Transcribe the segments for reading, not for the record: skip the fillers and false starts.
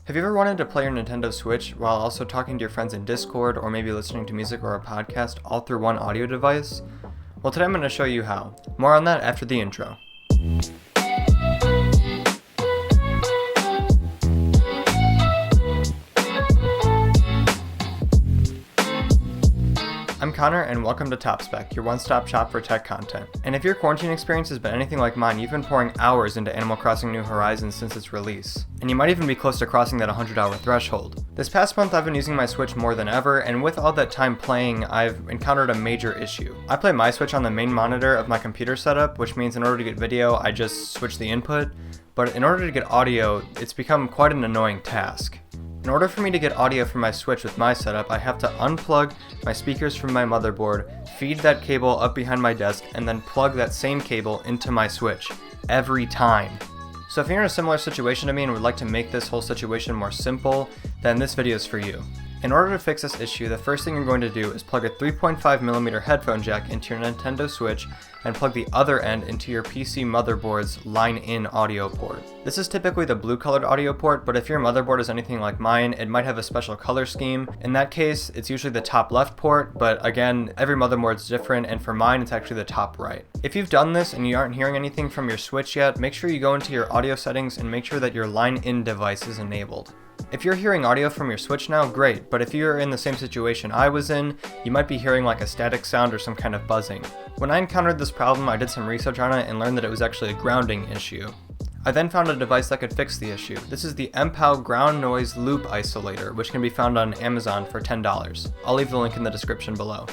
Have you ever wanted to play your Nintendo Switch while also talking to your friends in Discord or maybe listening to music or a podcast all through one audio device? Well, today I'm going to show you how. More on that after the intro. I'm Connor, and welcome to Top Spec, your one-stop shop for tech content. And if your quarantine experience has been anything like mine, you've been pouring hours into Animal Crossing New Horizons since its release. And you might even be close to crossing that 100-hour threshold. This past month I've been using my Switch more than ever, and with all that time playing, I've encountered a major issue. I play my Switch on the main monitor of my computer setup, which means in order to get video, I just switch the input. But in order to get audio, it's become quite an annoying task. In order for me to get audio from my Switch with my setup, I have to unplug my speakers from my motherboard, feed that cable up behind my desk, and then plug that same cable into my Switch. Every time. So if you're in a similar situation to me and would like to make this whole situation more simple, then this video is for you. In order to fix this issue, the first thing you're going to do is plug a 3.5mm headphone jack into your Nintendo Switch and plug the other end into your PC motherboard's line-in audio port. This is typically the blue-colored audio port, but if your motherboard is anything like mine, it might have a special color scheme. In that case, it's usually the top left port, but again, every motherboard's different, and for mine, it's actually the top right. If you've done this and you aren't hearing anything from your Switch yet, make sure you go into your audio settings and make sure that your line-in device is enabled. If you're hearing audio from your Switch now, great, but if you're in the same situation I was in, you might be hearing like a static sound or some kind of buzzing. When I encountered this problem, I did some research on it and learned that it was actually a grounding issue. I then found a device that could fix the issue. This is the MPOW Ground Noise Loop Isolator, which can be found on Amazon for $10. I'll leave the link in the description below.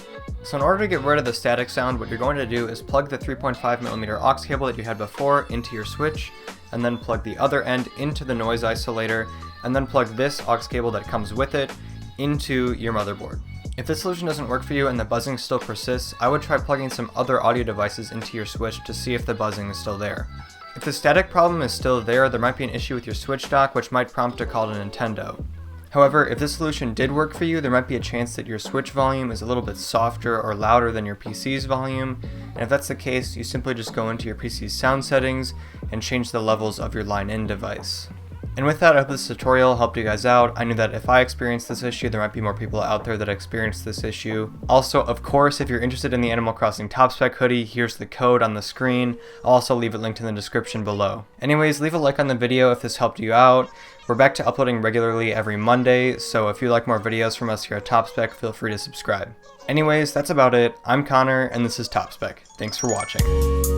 So in order to get rid of the static sound, what you're going to do is plug the 3.5mm aux cable that you had before into your Switch, and then plug the other end into the noise isolator, and then plug this aux cable that comes with it into your motherboard. If this solution doesn't work for you and the buzzing still persists, I would try plugging some other audio devices into your Switch to see if the buzzing is still there. If the static problem is still there, there might be an issue with your Switch dock, which might prompt a call to Nintendo. However, if this solution did work for you, there might be a chance that your Switch volume is a little bit softer or louder than your PC's volume, and if that's the case, you simply just go into your PC's sound settings and change the levels of your line-in device. And with that, I hope this tutorial helped you guys out. I knew that if I experienced this issue, there might be more people out there that experienced this issue. Also, of course, if you're interested in the Animal Crossing Top Spec hoodie, here's the code on the screen. I'll also leave it linked in the description below. Anyways, leave a like on the video if this helped you out. We're back to uploading regularly every Monday, so if you like more videos from us here at Top Spec, feel free to subscribe. Anyways, that's about it. I'm Connor, and this is Top Spec. Thanks for watching.